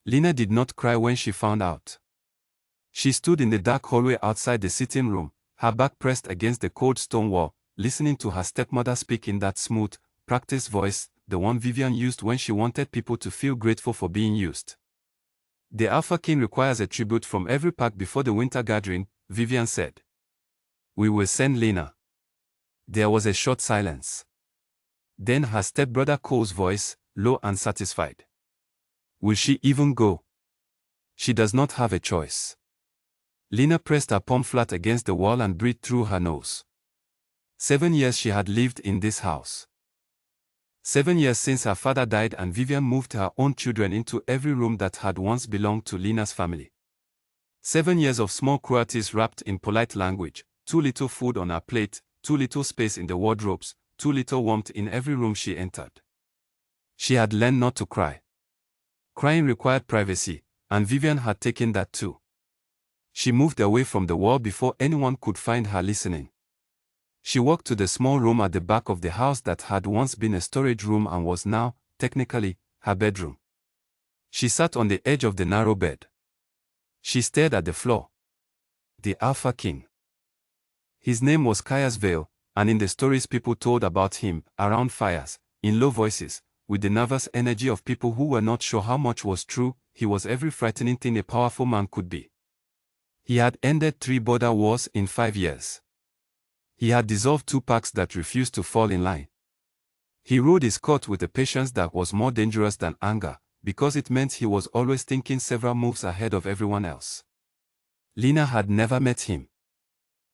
Lena did not cry when she found out. She stood in the dark hallway outside the sitting room, her back pressed against the cold stone wall, listening to her stepmother speak in that smooth, practiced voice, the one Vivian used when she wanted people to feel grateful for being used. The Alpha King requires a tribute from every pack before the winter gathering, Vivian said. We will send Lena. There was a short silence. Then her stepbrother Cole's voice, low and satisfied. Will she even go? She does not have a choice. Lena pressed her palm flat against the wall and breathed through her nose. 7 years she had lived in this house. 7 years since her father died and Vivian moved her own children into every room that had once belonged to Lena's family. 7 years of small cruelties wrapped in polite language, too little food on her plate, too little space in the wardrobes, too little warmth in every room she entered. She had learned not to cry. Crying required privacy, and Vivian had taken that too. She moved away from the wall before anyone could find her listening. She walked to the small room at the back of the house that had once been a storage room and was now, technically, her bedroom. She sat on the edge of the narrow bed. She stared at the floor. The Alpha King. His name was Caius Vale, and in the stories people told about him, around fires, in low voices, with the nervous energy of people who were not sure how much was true, he was every frightening thing a powerful man could be. He had ended 3 border wars in 5 years. He had dissolved 2 packs that refused to fall in line. He rode his court with a patience that was more dangerous than anger, because it meant he was always thinking several moves ahead of everyone else. Lena had never met him.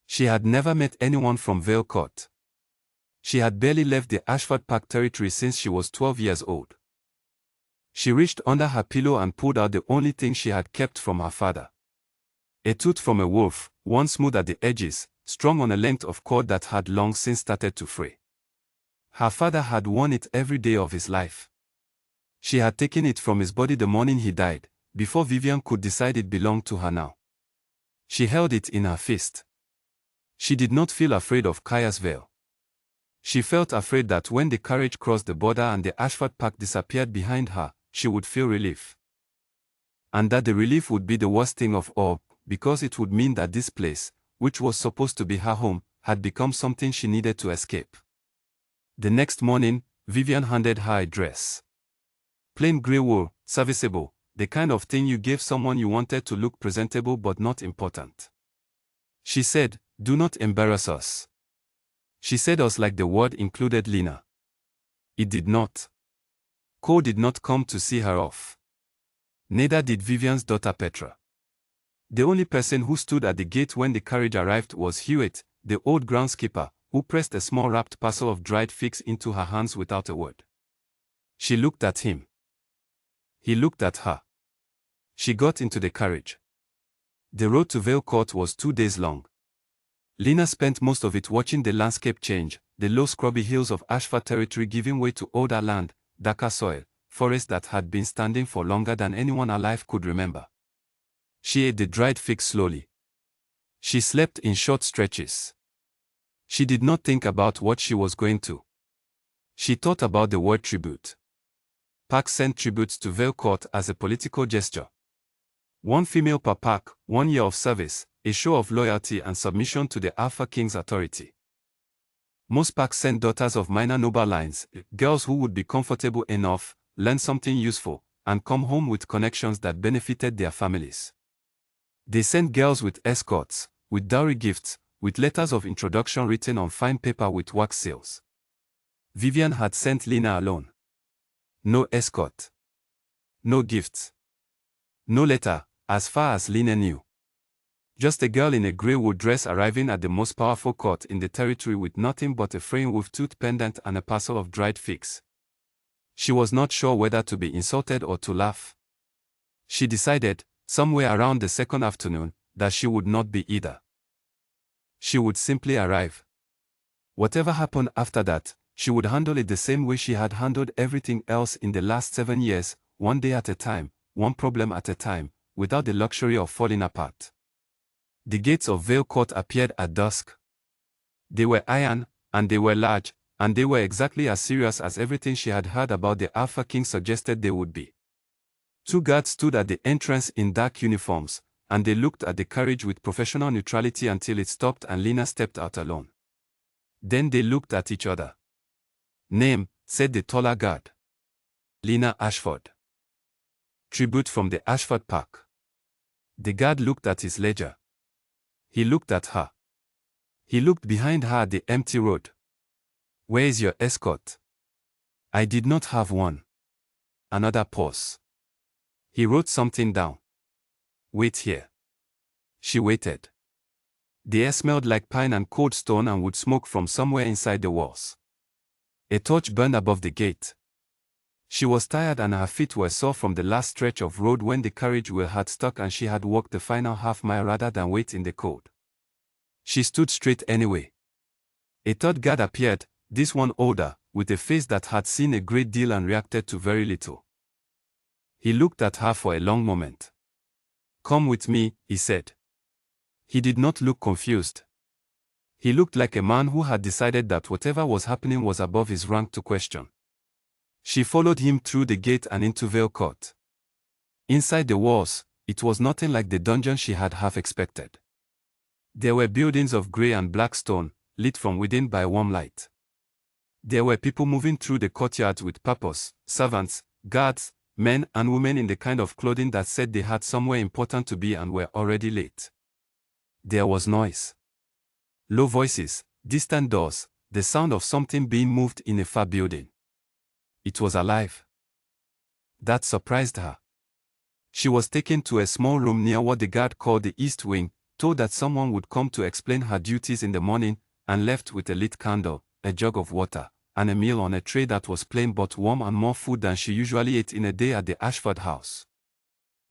She had never met anyone from Vale Court. She had barely left the Ashford Park territory since she was 12 years old. She reached under her pillow and pulled out the only thing she had kept from her father. A tooth from a wolf, one smooth at the edges, strung on a length of cord that had long since started to fray. Her father had worn it every day of his life. She had taken it from his body the morning he died, before Vivian could decide it belonged to her now. She held it in her fist. She did not feel afraid of Caius Vale. She felt afraid that when the carriage crossed the border and the Ashford Park disappeared behind her, she would feel relief. And that the relief would be the worst thing of all, because it would mean that this place, which was supposed to be her home, had become something she needed to escape. The next morning, Vivian handed her a dress. Plain grey wool, serviceable, the kind of thing you gave someone you wanted to look presentable but not important. She said, "Do not embarrass us." She said us like the word included Lena. It did not. Cole did not come to see her off. Neither did Vivian's daughter Petra. The only person who stood at the gate when the carriage arrived was Hewitt, the old groundskeeper, who pressed a small wrapped parcel of dried figs into her hands without a word. She looked at him. He looked at her. She got into the carriage. The road to Vale Court was 2 days long. Lena spent most of it watching the landscape change, the low scrubby hills of Ashford territory giving way to older land, darker soil, forests that had been standing for longer than anyone alive could remember. She ate the dried figs slowly. She slept in short stretches. She did not think about what she was going to. She thought about the word tribute. Pack sent tributes to Vale Court as a political gesture. 1 female per pack, 1 year of service, a show of loyalty and submission to the Alpha King's authority. Most packs sent daughters of minor noble lines, girls who would be comfortable enough, learn something useful, and come home with connections that benefited their families. They sent girls with escorts, with dowry gifts, with letters of introduction written on fine paper with wax seals. Vivian had sent Lena alone. No escort. No gifts. No letter, as far as Lena knew. Just a girl in a grey wool dress arriving at the most powerful court in the territory with nothing but a fraying wolf-tooth pendant and a parcel of dried figs. She was not sure whether to be insulted or to laugh. She decided, somewhere around the second afternoon, that she would not be either. She would simply arrive. Whatever happened after that, she would handle it the same way she had handled everything else in the last 7 years, one day at a time, one problem at a time, without the luxury of falling apart. The gates of Vale Court appeared at dusk. They were iron, and they were large, and they were exactly as serious as everything she had heard about the Alpha King suggested they would be. Two guards stood at the entrance in dark uniforms, and they looked at the carriage with professional neutrality until it stopped and Lena stepped out alone. Then they looked at each other. "Name," said the taller guard. "Lena Ashford." "Tribute from the Ashford Park." The guard looked at his ledger. He looked at her. He looked behind her at the empty road. "Where is your escort?" "I did not have one." Another pause. He wrote something down. "Wait here." She waited. The air smelled like pine and cold stone and wood smoke from somewhere inside the walls. A torch burned above the gate. She was tired and her feet were sore from the last stretch of road when the carriage wheel had stuck and she had walked the final half mile rather than wait in the cold. She stood straight anyway. A third guard appeared, this one older, with a face that had seen a great deal and reacted to very little. He looked at her for a long moment. "Come with me," he said. He did not look confused. He looked like a man who had decided that whatever was happening was above his rank to question. She followed him through the gate and into Vale Court. Inside the walls, it was nothing like the dungeon she had half expected. There were buildings of grey and black stone, lit from within by warm light. There were people moving through the courtyards with purpose, servants, guards, men and women in the kind of clothing that said they had somewhere important to be and were already late. There was noise. Low voices, distant doors, the sound of something being moved in a far building. It was alive. That surprised her. She was taken to a small room near what the guard called the East Wing, told that someone would come to explain her duties in the morning, and left with a lit candle, a jug of water, and a meal on a tray that was plain but warm and more food than she usually ate in a day at the Ashford house.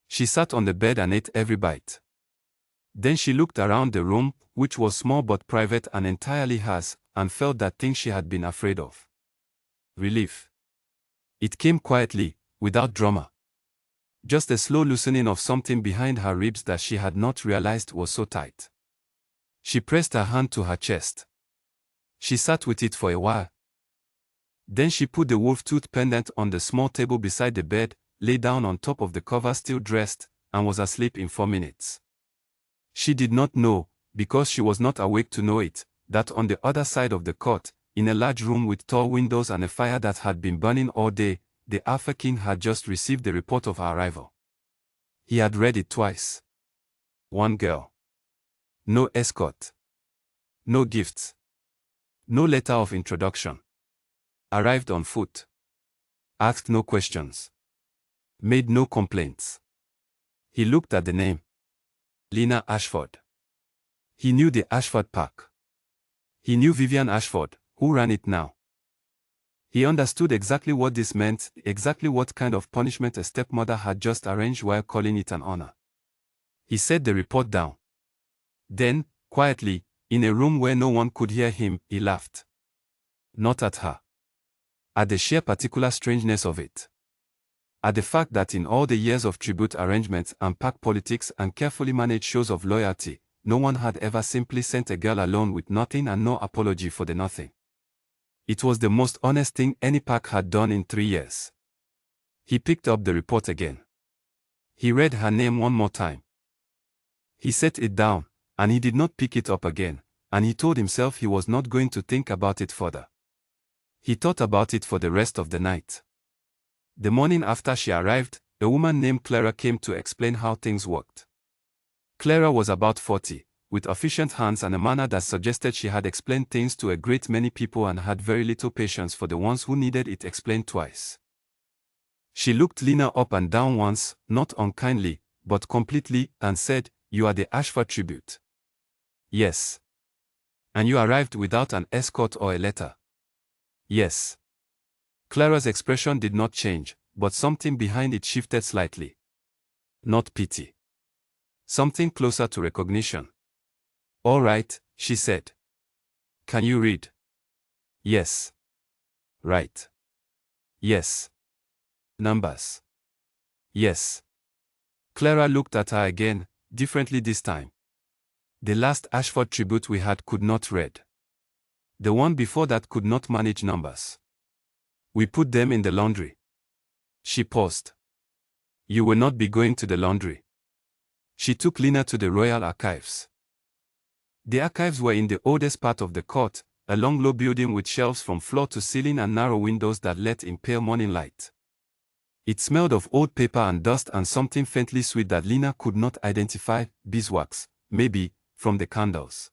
She sat on the bed and ate every bite. Then she looked around the room, which was small but private and entirely hers, and felt that thing she had been afraid of. Relief. It came quietly, without drama. Just a slow loosening of something behind her ribs that she had not realized was so tight. She pressed her hand to her chest. She sat with it for a while. Then she put the wolf tooth pendant on the small table beside the bed, lay down on top of the cover still dressed, and was asleep in 4 minutes. She did not know, because she was not awake to know it, that on the other side of the court, in a large room with tall windows and a fire that had been burning all day, the Alpha King had just received the report of her arrival. He had read it twice. One girl. No escort. No gifts. No letter of introduction. Arrived on foot. Asked no questions. Made no complaints. He looked at the name. Lena Ashford. He knew the Ashford Park. He knew Vivian Ashford, who ran it now. He understood exactly what this meant, exactly what kind of punishment a stepmother had just arranged while calling it an honor. He set the report down. Then, quietly, in a room where no one could hear him, he laughed. Not at her. At the sheer particular strangeness of it. At the fact that in all the years of tribute arrangements and pack politics and carefully managed shows of loyalty, no one had ever simply sent a girl alone with nothing and no apology for the nothing. It was the most honest thing any pack had done in 3 years. He picked up the report again. He read her name one more time. He set it down, and he did not pick it up again, and he told himself he was not going to think about it further. He thought about it for the rest of the night. The morning after she arrived, a woman named Clara came to explain how things worked. Clara was about 40, with efficient hands and a manner that suggested she had explained things to a great many people and had very little patience for the ones who needed it explained twice. She looked Lena up and down once, not unkindly, but completely, and said, "You are the Ashford tribute." "Yes." "And you arrived without an escort or a letter?" "Yes." Clara's expression did not change, but something behind it shifted slightly. Not pity. Something closer to recognition. "All right," she said. "Can you read?" "Yes." "Write?" "Yes." "Numbers?" "Yes." Clara looked at her again, differently this time. The last Ashford tribute we had could not read. The one before that could not manage numbers. We put them in the laundry. She paused. You will not be going to the laundry. She took Lina to the royal archives. The archives were in the oldest part of the court, a long low building with shelves from floor to ceiling and narrow windows that let in pale morning light. It smelled of old paper and dust and something faintly sweet that Lina could not identify, beeswax, maybe, from the candles.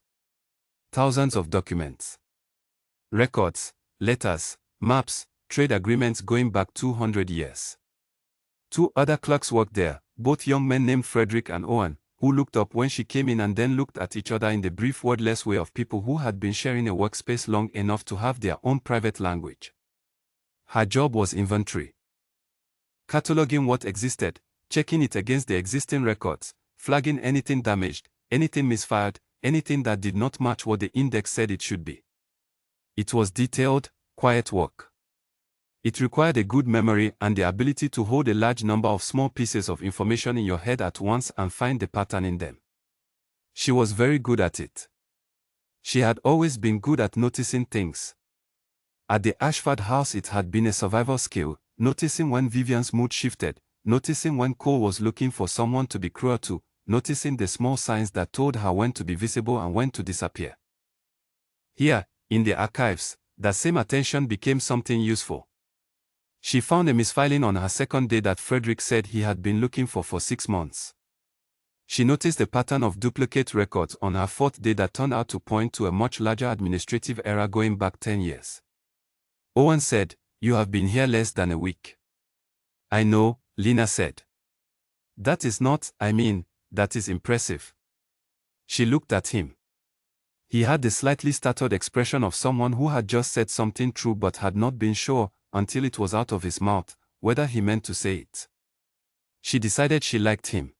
Thousands of documents. Records, letters, maps, trade agreements going back 200 years. 2 other clerks worked there, both young men named Frederick and Owen, who looked up when she came in and then looked at each other in the brief wordless way of people who had been sharing a workspace long enough to have their own private language. Her job was inventory. Cataloging what existed, checking it against the existing records, flagging anything damaged, anything misfired, anything that did not match what the index said it should be. It was detailed, quiet work. It required a good memory and the ability to hold a large number of small pieces of information in your head at once and find the pattern in them. She was very good at it. She had always been good at noticing things. At the Ashford house it had been a survival skill, noticing when Vivian's mood shifted, noticing when Cole was looking for someone to be cruel to, noticing the small signs that told her when to be visible and when to disappear. Here, in the archives, that same attention became something useful. She found a misfiling on her second day that Frederick said he had been looking for 6 months. She noticed a pattern of duplicate records on her 4th day that turned out to point to a much larger administrative error going back 10 years. Owen said, "You have been here less than a week." "I know," Lina said. "That is that is impressive." She looked at him. He had the slightly startled expression of someone who had just said something true but had not been sure, until it was out of his mouth, whether he meant to say it. She decided she liked him.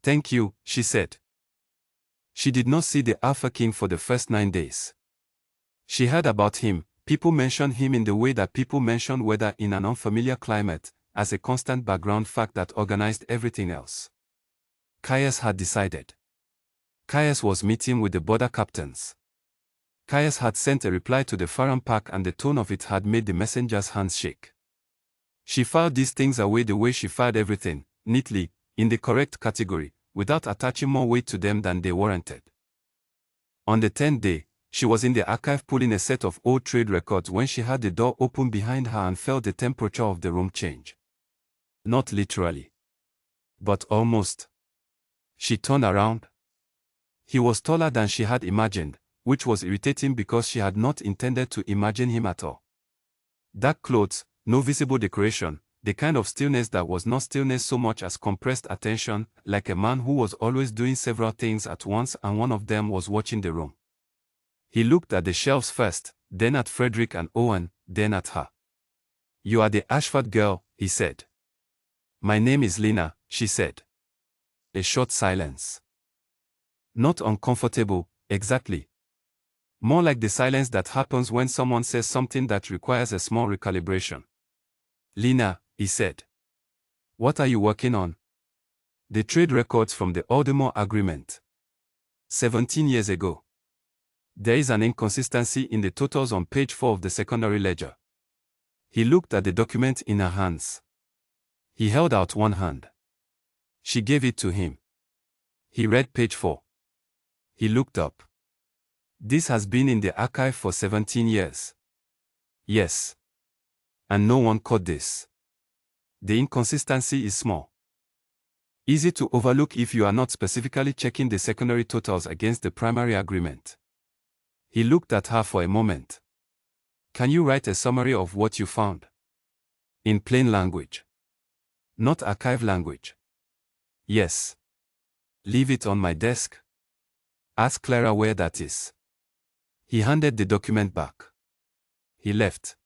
"Thank you," she said. She did not see the Alpha King for the first 9 days. She heard about him. People mentioned him in the way that people mention weather in an unfamiliar climate, as a constant background fact that organized everything else. Caius had decided. Caius was meeting with the border captains. Caius had sent a reply to the Farram pack and the tone of it had made the messenger's hands shake. She filed these things away the way she filed everything, neatly, in the correct category, without attaching more weight to them than they warranted. On the 10th day, she was in the archive pulling a set of old trade records when she had the door open behind her and felt the temperature of the room change. Not literally, but almost. She turned around. He was taller than she had imagined, which was irritating because she had not intended to imagine him at all. Dark clothes, no visible decoration, the kind of stillness that was not stillness so much as compressed attention, like a man who was always doing several things at once and one of them was watching the room. He looked at the shelves first, then at Frederick and Owen, then at her. "You are the Ashford girl," he said. "My name is Lina," she said. A short silence. Not uncomfortable, exactly. More like the silence that happens when someone says something that requires a small recalibration. "Lina," he said. "What are you working on?" "The trade records from the Aldermore Agreement. 17 years ago. There is an inconsistency in the totals on page 4 of the secondary ledger." He looked at the document in her hands. He held out one hand. She gave it to him. He read page 4. He looked up. "This has been in the archive for 17 years. "Yes. And no one caught this. The inconsistency is small. Easy to overlook if you are not specifically checking the secondary totals against the primary agreement." He looked at her for a moment. "Can you write a summary of what you found? In plain language. Not archive language." "Yes." "Leave it on my desk? Ask Clara where that is." He handed the document back. He left.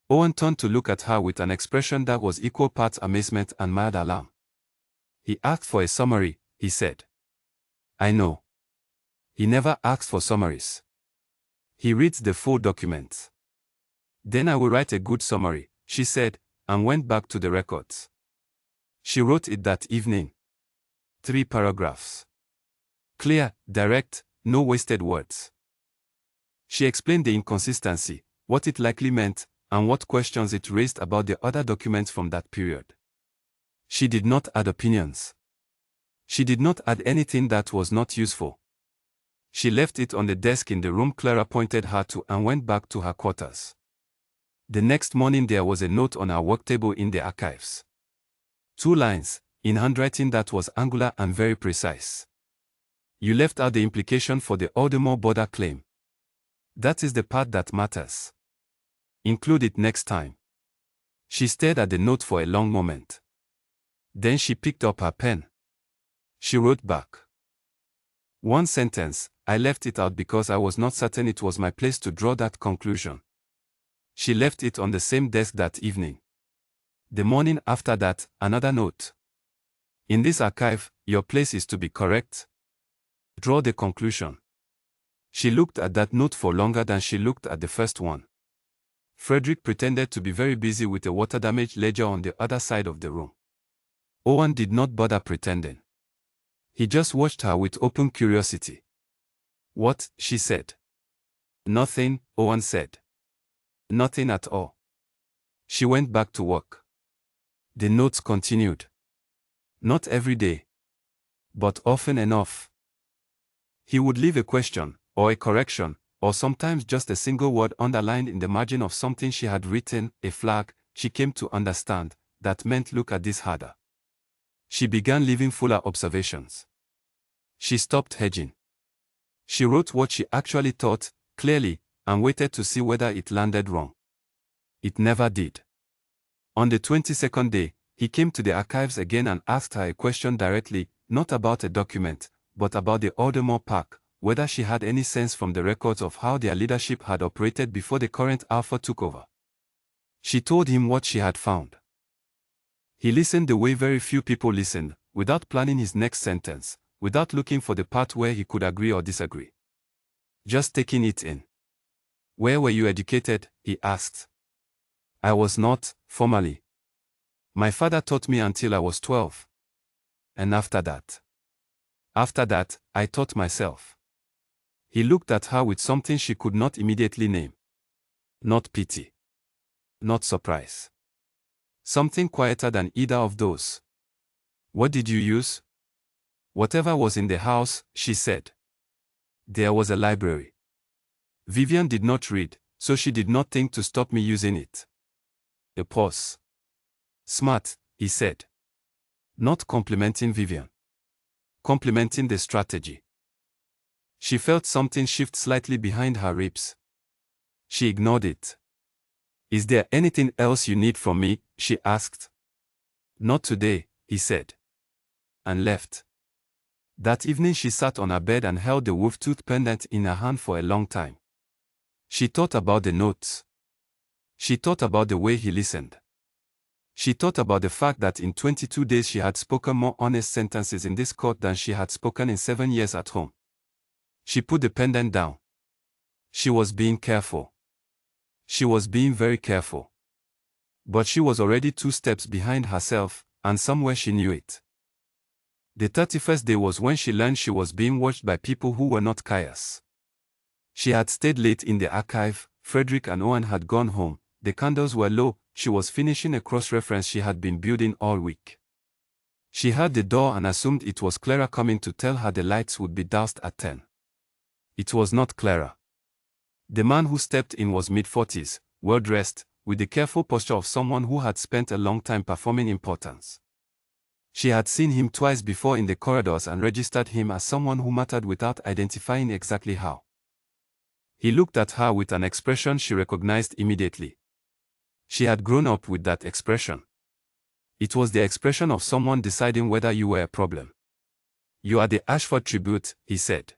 Owen turned to look at her with an expression that was equal parts amazement and mild alarm. "He asked for a summary," he said. "I know. He never asks for summaries. He reads the full document." "Then I will write a good summary," she said, and went back to the records. She wrote it that evening. 3 paragraphs. Clear, direct, no wasted words. She explained the inconsistency, what it likely meant, and what questions it raised about the other documents from that period. She did not add opinions. She did not add anything that was not useful. She left it on the desk in the room Clara pointed her to and went back to her quarters. The next morning there was a note on her work table in the archives. 2 lines, in handwriting that was angular and very precise. You left out the implication for the Aldermore border claim. That is the part that matters. Include it next time. She stared at the note for a long moment. Then she picked up her pen. She wrote back. 1 sentence, I left it out because I was not certain it was my place to draw that conclusion. She left it on the same desk that evening. The morning after that, another note. In this archive, your place is to be correct. Draw the conclusion. She looked at that note for longer than she looked at the first one. Frederick pretended to be very busy with a water damage ledger on the other side of the room. Owen did not bother pretending. He just watched her with open curiosity. What? She said. Nothing, Owen said. Nothing at all. She went back to work. The notes continued. Not every day. But often enough. He would leave a question, or a correction, or sometimes just a single word underlined in the margin of something she had written, a flag. She came to understand, that meant look at this harder. She began leaving fuller observations. She stopped hedging. She wrote what she actually thought, clearly, and waited to see whether it landed wrong. It never did. On the 22nd day, he came to the archives again and asked her a question directly, not about a document, but about the Aldermore Park, whether she had any sense from the records of how their leadership had operated before the current Alpha took over. She told him what she had found. He listened the way very few people listened, without planning his next sentence, without looking for the part where he could agree or disagree. Just taking it in. Where were you educated? He asked. I was not, formally. My father taught me until I was 12. And after that, I taught myself. He looked at her with something she could not immediately name. Not pity. Not surprise. Something quieter than either of those. What did you use? Whatever was in the house, she said. There was a library. Vivian did not read, so she did not think to stop me using it. A pause. Smart, he said. Not complimenting Vivian. Complimenting the strategy. She felt something shift slightly behind her ribs. She ignored it. Is there anything else you need from me? She asked. Not today, he said. And left. That evening she sat on her bed and held the wolf-tooth pendant in her hand for a long time. She thought about the notes. She thought about the way he listened. She thought about the fact that in 22 days she had spoken more honest sentences in this court than she had spoken in 7 years at home. She put the pendant down. She was being careful. She was being very careful. But she was already 2 steps behind herself, and somewhere she knew it. The 31st day was when she learned she was being watched by people who were not Caius. She had stayed late in the archive, Frederick and Owen had gone home, the candles were low, she was finishing a cross-reference she had been building all week. She heard the door and assumed it was Clara coming to tell her the lights would be doused at 10. It was not Clara. The man who stepped in was mid-40s, well-dressed, with the careful posture of someone who had spent a long time performing importance. She had seen him twice before in the corridors and registered him as someone who mattered without identifying exactly how. He looked at her with an expression she recognized immediately. She had grown up with that expression. It was the expression of someone deciding whether you were a problem. You are the Ashford tribute, he said.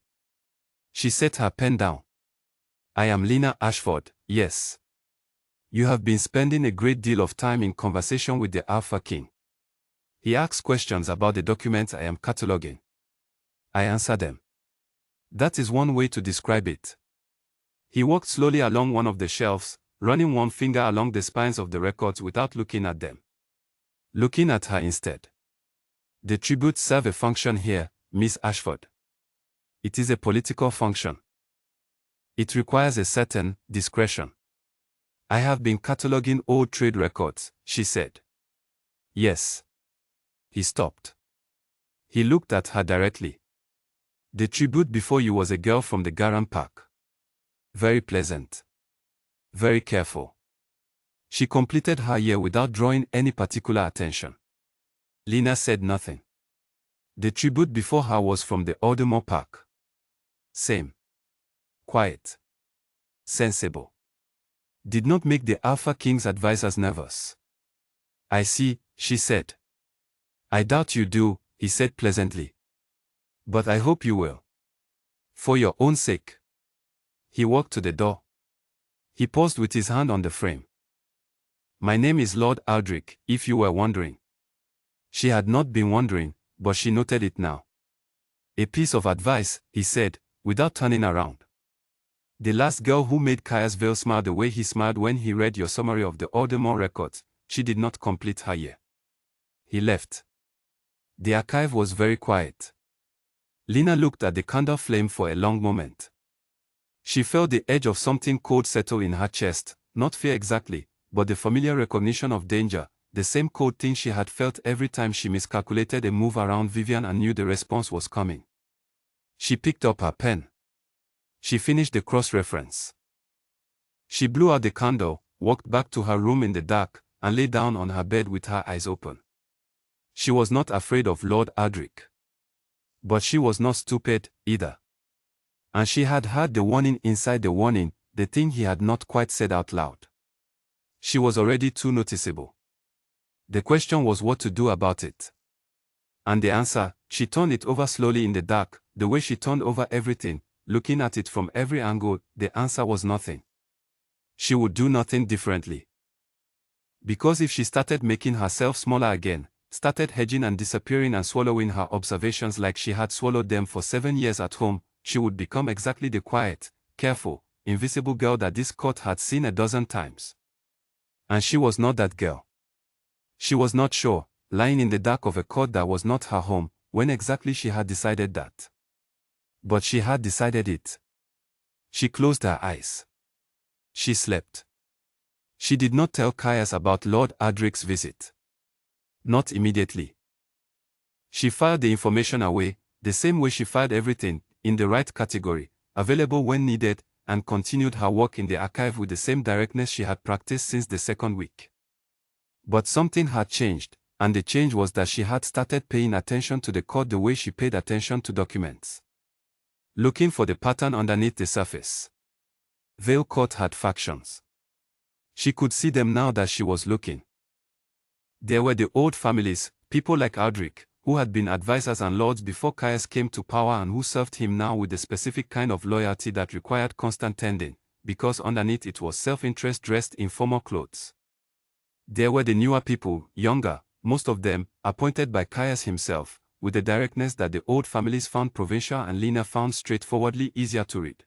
She set her pen down. I am Lena Ashford, yes. You have been spending a great deal of time in conversation with the Alpha King. He asks questions about the documents I am cataloging. I answer them. That is one way to describe it. He walked slowly along one of the shelves, running one finger along the spines of the records without looking at them. Looking at her instead. The tributes serve a function here, Miss Ashford. It is a political function. It requires a certain discretion. I have been cataloging old trade records, she said. Yes. He stopped. He looked at her directly. The tribute before you was a girl from the Garam Park. Very pleasant. Very careful. She completed her year without drawing any particular attention. Lena said nothing. The tribute before her was from the Aldermore Park. Same. Quiet. Sensible. Did not make the Alpha King's advisors nervous. I see, she said. I doubt you do, he said pleasantly. But I hope you will. For your own sake. He walked to the door. He paused with his hand on the frame. My name is Lord Aldrich, if you were wondering. She had not been wondering, but she noted it now. A piece of advice, he said, without turning around. The last girl who made Caius Vale smile the way he smiled when he read your summary of the Aldermore records, she did not complete her year. He left. The archive was very quiet. Lena looked at the candle flame for a long moment. She felt the edge of something cold settle in her chest, not fear exactly, but the familiar recognition of danger, the same cold thing she had felt every time she miscalculated a move around Vivian and knew the response was coming. She picked up her pen. She finished the cross-reference. She blew out the candle, walked back to her room in the dark, and lay down on her bed with her eyes open. She was not afraid of Lord Aldrich. But she was not stupid, either. And she had heard the warning inside the warning, the thing he had not quite said out loud. She was already too noticeable. The question was what to do about it. And the answer, she turned it over slowly in the dark, the way she turned over everything, looking at it from every angle, the answer was nothing. She would do nothing differently. Because if she started making herself smaller again, started hedging and disappearing and swallowing her observations like she had swallowed them for 7 years at home, she would become exactly the quiet, careful, invisible girl that this court had seen a dozen times. And she was not that girl. She was not sure, lying in the dark of a court that was not her home, when exactly she had decided that. But she had decided it. She closed her eyes. She slept. She did not tell Caius about Lord Aldrich's visit. Not immediately. She filed the information away, the same way she filed everything, in the right category, available when needed, and continued her work in the archive with the same directness she had practiced since the second week. But something had changed, and the change was that she had started paying attention to the court the way she paid attention to documents. Looking for the pattern underneath the surface. Vale Court had factions. She could see them now that she was looking. There were the old families, people like Aldrich, who had been advisors and lords before Caius came to power and who served him now with the specific kind of loyalty that required constant tending, because underneath it was self-interest dressed in formal clothes. There were the newer people, younger, most of them, appointed by Caius himself, with the directness that the old families found provincial and Lena found straightforwardly easier to read.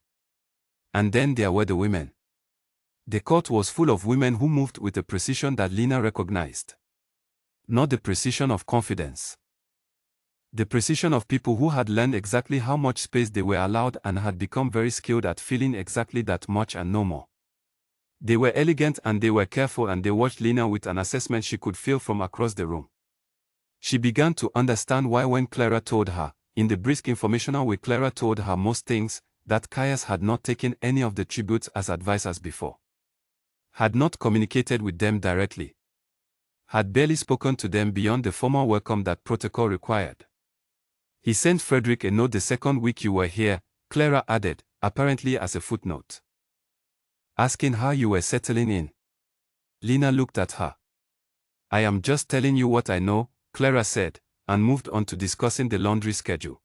And then there were the women. The court was full of women who moved with a precision that Lena recognized. Not the precision of confidence. The precision of people who had learned exactly how much space they were allowed and had become very skilled at feeling exactly that much and no more. They were elegant and they were careful and they watched Lena with an assessment she could feel from across the room. She began to understand why when Clara told her, in the brisk informational way Clara told her most things, that Caius had not taken any of the tributes as advisors before. Had not communicated with them directly. Had barely spoken to them beyond the formal welcome that protocol required. He sent Frederick a note the second week you were here, Clara added, apparently as a footnote. Asking how you were settling in. Lena looked at her. I am just telling you what I know, Clara said, and moved on to discussing the laundry schedule.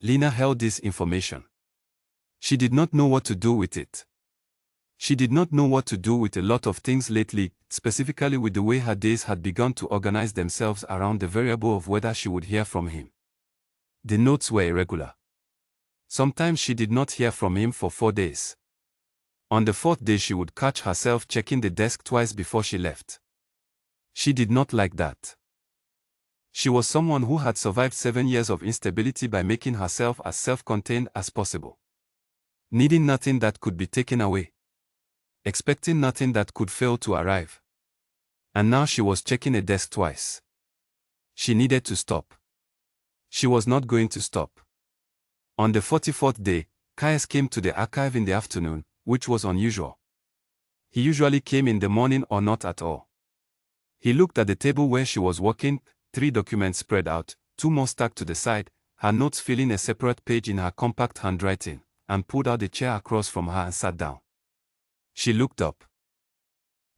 Lena held this information. She did not know what to do with it. She did not know what to do with a lot of things lately, specifically with the way her days had begun to organize themselves around the variable of whether she would hear from him. The notes were irregular. Sometimes she did not hear from him for 4 days. On the 4th day she would catch herself checking the desk twice before she left. She did not like that. She was someone who had survived 7 years of instability by making herself as self-contained as possible. Needing nothing that could be taken away. Expecting nothing that could fail to arrive. And now she was checking a desk twice. She needed to stop. She was not going to stop. On the 44th day, Caius came to the archive in the afternoon, which was unusual. He usually came in the morning or not at all. He looked at the table where she was working, 3 documents spread out, 2 more stacked to the side, her notes filling a separate page in her compact handwriting, and pulled out the chair across from her and sat down. She looked up.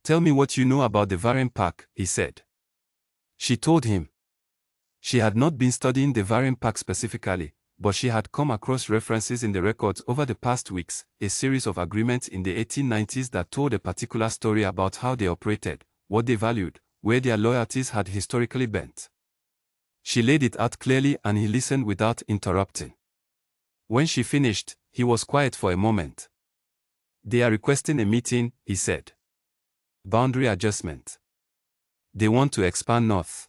"Tell me what you know about the Varian Pack," he said. She told him. She had not been studying the Varian Pack specifically, but she had come across references in the records over the past weeks, a series of agreements in the 1890s that told a particular story about how they operated, what they valued, where their loyalties had historically bent. She laid it out clearly and he listened without interrupting. When she finished, he was quiet for a moment. "They are requesting a meeting," he said. "Boundary adjustment. They want to expand north.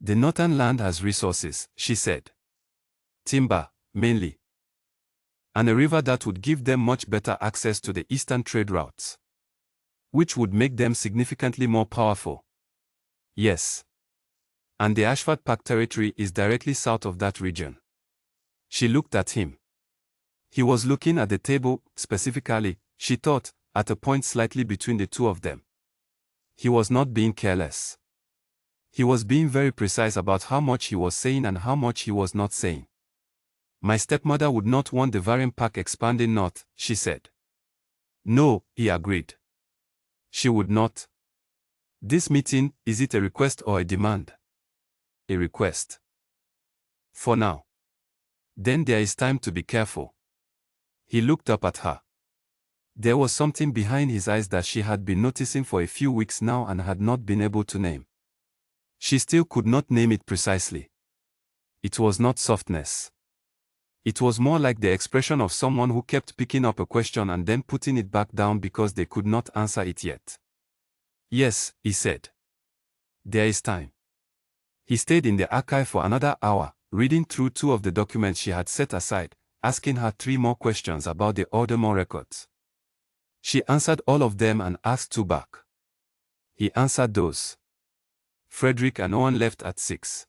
The northern land has resources," she said. "Timber, mainly. And a river that would give them much better access to the eastern trade routes. Which would make them significantly more powerful." "Yes. And the Ashford Pack territory is directly south of that region." She looked at him. He was looking at the table, specifically, she thought, at a point slightly between the two of them. He was not being careless. He was being very precise about how much he was saying and how much he was not saying. "My stepmother would not want the Varian Pack expanding north," she said. "No," he agreed. "She would not. This meeting, is it a request or a demand?" "A request. For now." "Then there is time to be careful." He looked up at her. There was something behind his eyes that she had been noticing for a few weeks now and had not been able to name. She still could not name it precisely. It was not softness. It was more like the expression of someone who kept picking up a question and then putting it back down because they could not answer it yet. "Yes," he said. "There is time." He stayed in the archive for another hour, reading through 2 of the documents she had set aside, asking her 3 more questions about the Aldermore records. She answered all of them and asked 2 back. He answered those. Frederick and Owen left at 6.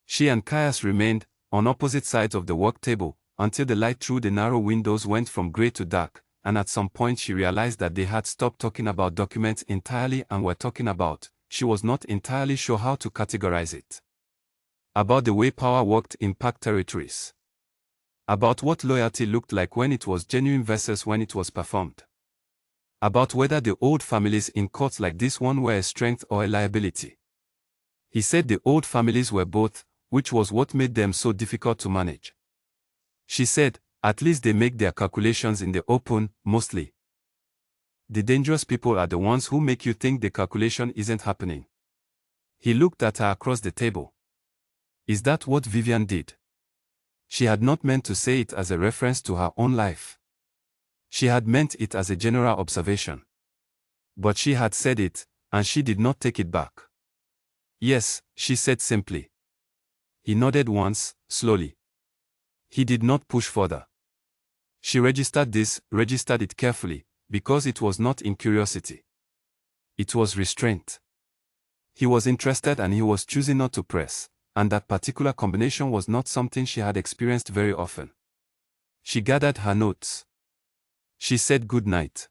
She and Caius remained, on opposite sides of the work table, until the light through the narrow windows went from grey to dark, and at some point she realized that they had stopped talking about documents entirely and were talking about, she was not entirely sure how to categorize it. About the way power worked in pack territories. About what loyalty looked like when it was genuine versus when it was performed. About whether the old families in courts like this one were a strength or a liability. He said the old families were both, which was what made them so difficult to manage. She said, at least they make their calculations in the open, mostly. The dangerous people are the ones who make you think the calculation isn't happening. He looked at her across the table. Is that what Vivian did? She had not meant to say it as a reference to her own life. She had meant it as a general observation. But she had said it, and she did not take it back. Yes, she said simply. He nodded once, slowly. He did not push further. She registered it carefully, because it was not in curiosity. It was restraint. He was interested and he was choosing not to press, and that particular combination was not something she had experienced very often. She gathered her notes. She said good night.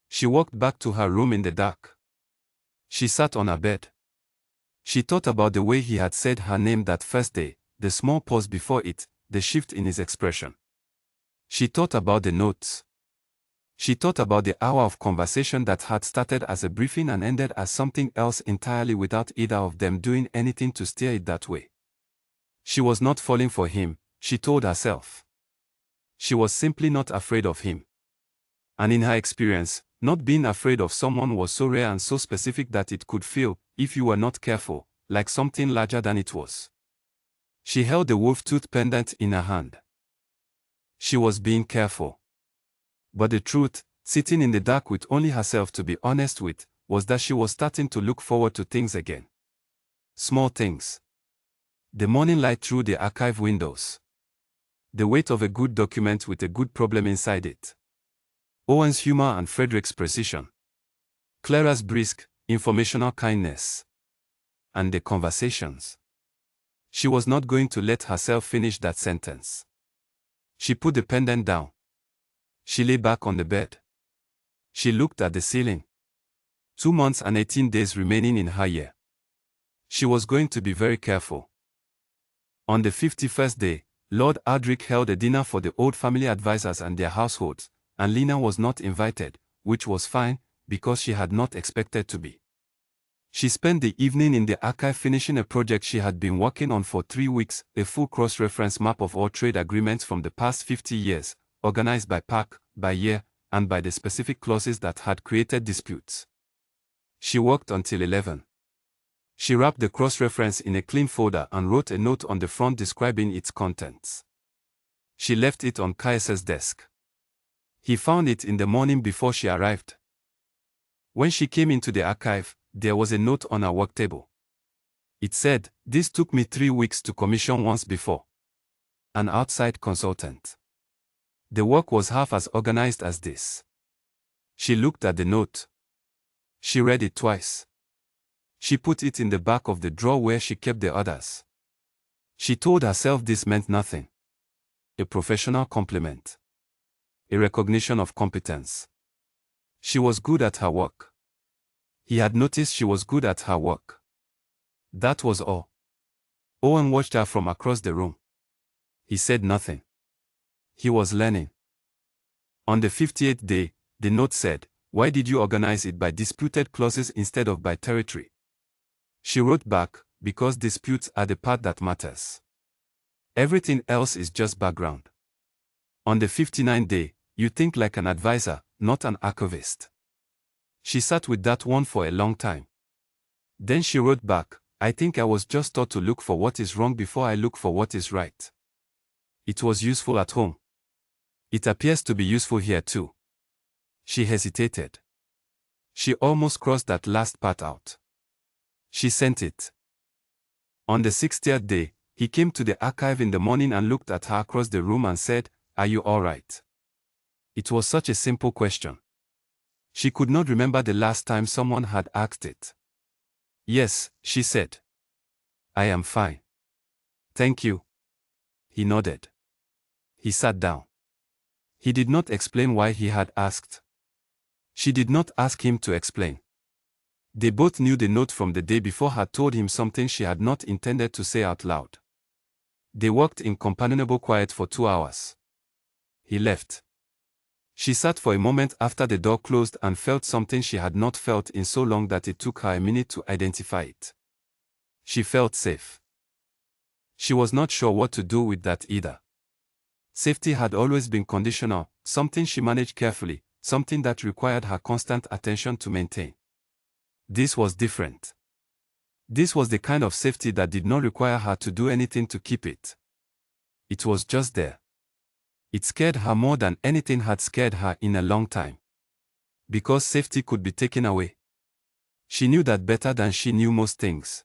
She walked back to her room in the dark. She sat on her bed. She thought about the way he had said her name that first day, the small pause before it, the shift in his expression. She thought about the notes. She thought about the hour of conversation that had started as a briefing and ended as something else entirely without either of them doing anything to steer it that way. She was not falling for him, she told herself. She was simply not afraid of him. And in her experience, not being afraid of someone was so rare and so specific that it could feel, if you were not careful, like something larger than it was. She held the wolf-tooth pendant in her hand. She was being careful. But the truth, sitting in the dark with only herself to be honest with, was that she was starting to look forward to things again. Small things. The morning light through the archive windows. The weight of a good document with a good problem inside it. Owen's humor and Frederick's precision. Clara's brisk, informational kindness. and the conversations. She was not going to let herself finish that sentence. She put the pendant down. She lay back on the bed. She looked at the ceiling. 2 months and 18 days remaining in her year. She was going to be very careful. On the 51st day, Lord Aldrich held a dinner for the old family advisors and their households, and Lena was not invited, which was fine, because she had not expected to be. She spent the evening in the archive finishing a project she had been working on for 3 weeks, a full cross-reference map of all trade agreements from the past 50 years, organized by pack, by year, and by the specific clauses that had created disputes. She worked until 11. She wrapped the cross-reference in a clean folder and wrote a note on the front describing its contents. She left it on Caius's desk. He found it in the morning before she arrived. When she came into the archive, there was a note on her work table. It said, "This took me 3 weeks to commission once before. An outside consultant." The work was half as organized as this. She looked at the note. She read it twice. She put it in the back of the drawer where she kept the others. She told herself this meant nothing. A professional compliment. A recognition of competence. She was good at her work. He had noticed she was good at her work. That was all. Owen watched her from across the room. He said nothing. He was learning. On the 58th day, the note said, "Why did you organize it by disputed clauses instead of by territory?" She wrote back, "Because disputes are the part that matters. Everything else is just background." On the 59th day, "You think like an advisor, not an archivist." She sat with that one for a long time. Then she wrote back, "I think I was just taught to look for what is wrong before I look for what is right. It was useful at home. It appears to be useful here too." She hesitated. She almost crossed that last part out. She sent it. On the 60th day, he came to the archive in the morning and looked at her across the room and said, "Are you all right?" It was such a simple question. She could not remember the last time someone had asked it. "Yes," she said. "I am fine. Thank you." He nodded. He sat down. He did not explain why he had asked. She did not ask him to explain. They both knew the note from the day before had told him something she had not intended to say out loud. They worked in companionable quiet for 2 hours. He left. She sat for a moment after the door closed and felt something she had not felt in so long that it took her a minute to identify it. She felt safe. She was not sure what to do with that either. Safety had always been conditional, something she managed carefully, something that required her constant attention to maintain. This was different. This was the kind of safety that did not require her to do anything to keep it. It was just there. It scared her more than anything had scared her in a long time. Because safety could be taken away. She knew that better than she knew most things.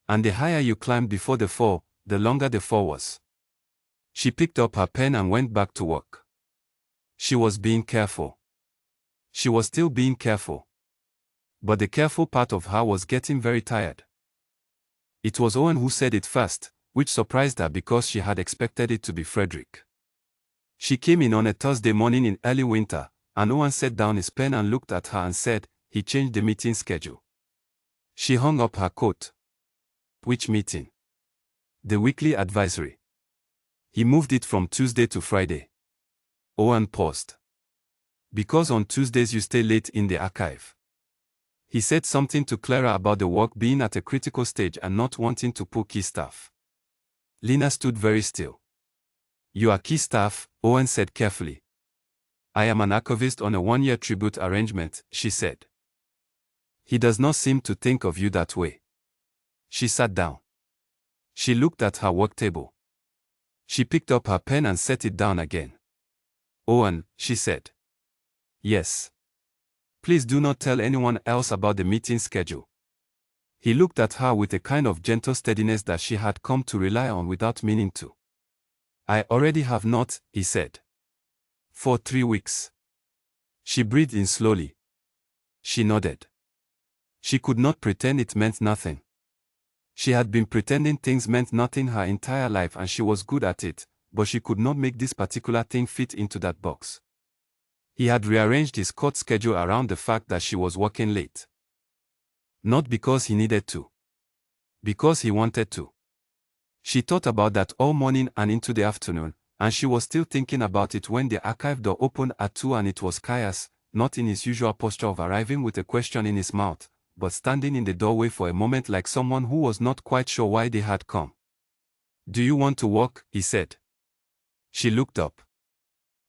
And the higher you climbed before the fall, the longer the fall was. She picked up her pen and went back to work. She was being careful. She was still being careful. But the careful part of her was getting very tired. It was Owen who said it first, which surprised her because she had expected it to be Frederick. She came in on a Thursday morning in early winter, and Owen set down his pen and looked at her and said, "He changed the meeting schedule." She hung up her coat. "Which meeting?" "The weekly advisory. He moved it from Tuesday to Friday." Owen paused. "Because on Tuesdays you stay late in the archive." He said something to Clara about the work being at a critical stage and not wanting to pull key staff. Lena stood very still. "You are key staff," Owen said carefully. "I am an archivist on a 1-year tribute arrangement," she said. "He does not seem to think of you that way." She sat down. She looked at her work table. She picked up her pen and set it down again. "Owen," she said. "Yes. Please do not tell anyone else about the meeting schedule." He looked at her with a kind of gentle steadiness that she had come to rely on without meaning to. "I already have not," he said. "For 3 weeks." She breathed in slowly. She nodded. She could not pretend it meant nothing. She had been pretending things meant nothing her entire life and she was good at it, but she could not make this particular thing fit into that box. He had rearranged his court schedule around the fact that she was working late. Not because he needed to. Because he wanted to. She thought about that all morning and into the afternoon, and she was still thinking about it when the archive door opened at 2 and it was Caius, not in his usual posture of arriving with a question in his mouth, but standing in the doorway for a moment like someone who was not quite sure why they had come. "Do you want to walk?" he said. She looked up.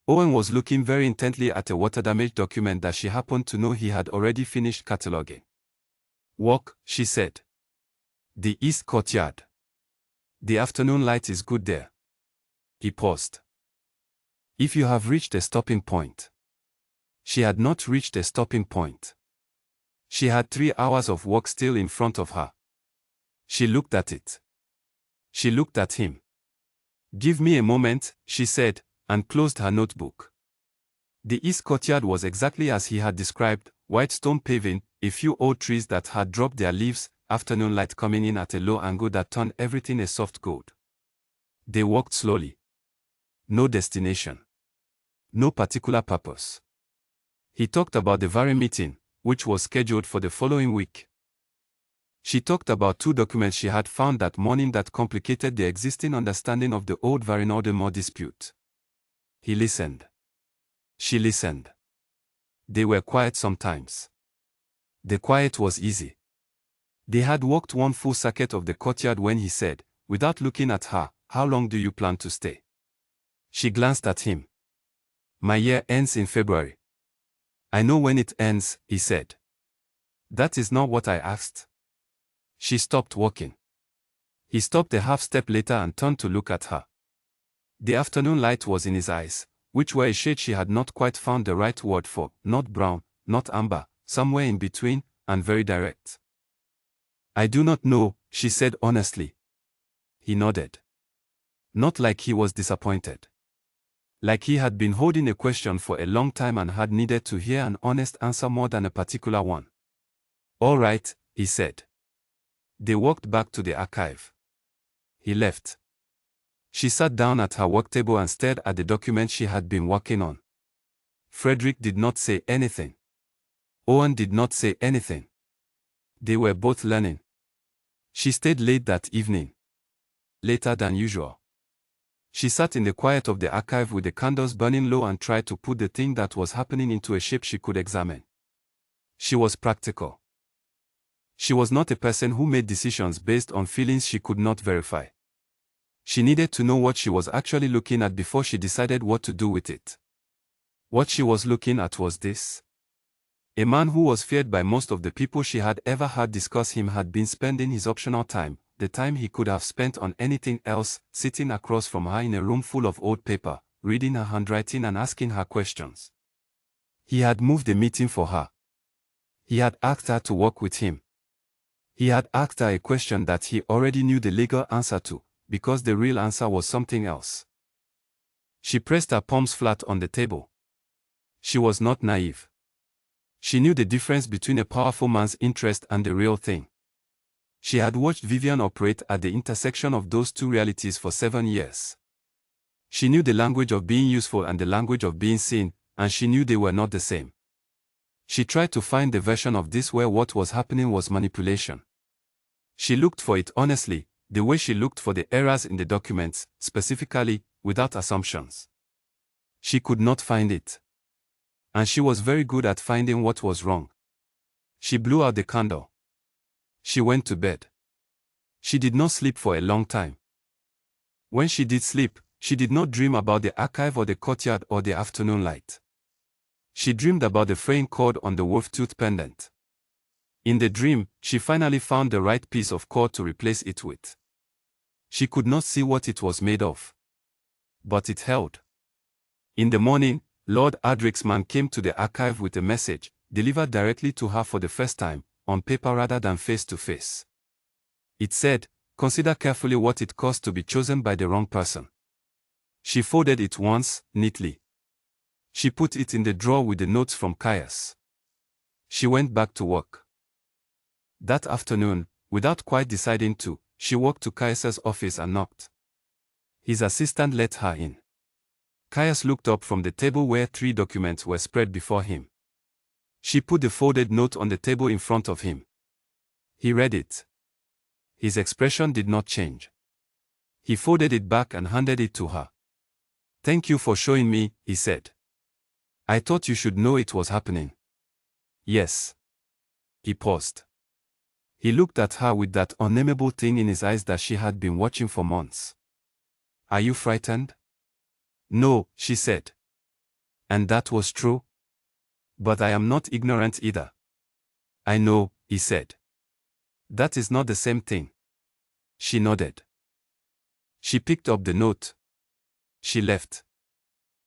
Owen was looking very intently at a water-damaged document that she happened to know he had already finished cataloguing. "Walk," she said. "The East Courtyard. The afternoon light is good there." He paused. "If you have reached a stopping point." She had not reached a stopping point. She had 3 hours of work still in front of her. She looked at it. She looked at him. "Give me a moment," she said, and closed her notebook. The East Courtyard was exactly as he had described, white stone paving, a few old trees that had dropped their leaves, afternoon light coming in at a low angle that turned everything a soft gold. They walked slowly. No destination. No particular purpose. He talked about the very meeting, which was scheduled for the following week. She talked about 2 documents she had found that morning that complicated the existing understanding of the old Varinor-de-Moor dispute. He listened. She listened. They were quiet sometimes. The quiet was easy. They had walked 1 full circuit of the courtyard when he said, without looking at her, "How long do you plan to stay?" She glanced at him. "My year ends in February." "I know when it ends," he said. "That is not what I asked." She stopped walking. He stopped a half step later and turned to look at her. The afternoon light was in his eyes, which were a shade she had not quite found the right word for, not brown, not amber, somewhere in between, and very direct. "I do not know," she said honestly. He nodded. Not like he was disappointed. Like he had been holding a question for a long time and had needed to hear an honest answer more than a particular one. "All right," he said. They walked back to the archive. He left. She sat down at her work table and stared at the document she had been working on. Frederick did not say anything. Owen did not say anything. They were both learning. She stayed late that evening. Later than usual. She sat in the quiet of the archive with the candles burning low and tried to put the thing that was happening into a shape she could examine. She was practical. She was not a person who made decisions based on feelings she could not verify. She needed to know what she was actually looking at before she decided what to do with it. What she was looking at was this. A man who was feared by most of the people she had ever heard discuss him had been spending his optional time, the time he could have spent on anything else, sitting across from her in a room full of old paper, reading her handwriting and asking her questions. He had moved the meeting for her. He had asked her to work with him. He had asked her a question that he already knew the legal answer to, because the real answer was something else. She pressed her palms flat on the table. She was not naive. She knew the difference between a powerful man's interest and the real thing. She had watched Vivian operate at the intersection of those 2 realities for 7 years. She knew the language of being useful and the language of being seen, and she knew they were not the same. She tried to find the version of this where what was happening was manipulation. She looked for it honestly, the way she looked for the errors in the documents, specifically, without assumptions. She could not find it. And she was very good at finding what was wrong. She blew out the candle. She went to bed. She did not sleep for a long time. When she did sleep, she did not dream about the archive or the courtyard or the afternoon light. She dreamed about the fraying cord on the wolf-tooth pendant. In the dream, she finally found the right piece of cord to replace it with. She could not see what it was made of. But it held. In the morning, Lord Ardrick's man came to the archive with a message, delivered directly to her for the first time, on paper rather than face to face. It said, "Consider carefully what it costs to be chosen by the wrong person." She folded it once, neatly. She put it in the drawer with the notes from Caius. She went back to work. That afternoon, without quite deciding to, she walked to Caius's office and knocked. His assistant let her in. Caius looked up from the table where 3 documents were spread before him. She put the folded note on the table in front of him. He read it. His expression did not change. He folded it back and handed it to her. "Thank you for showing me," he said. "I thought you should know it was happening." "Yes." He paused. He looked at her with that unnameable thing in his eyes that she had been watching for months. "Are you frightened?" "No," she said. "And that was true? But I am not ignorant either." "I know," he said. "That is not the same thing." She nodded. She picked up the note. She left.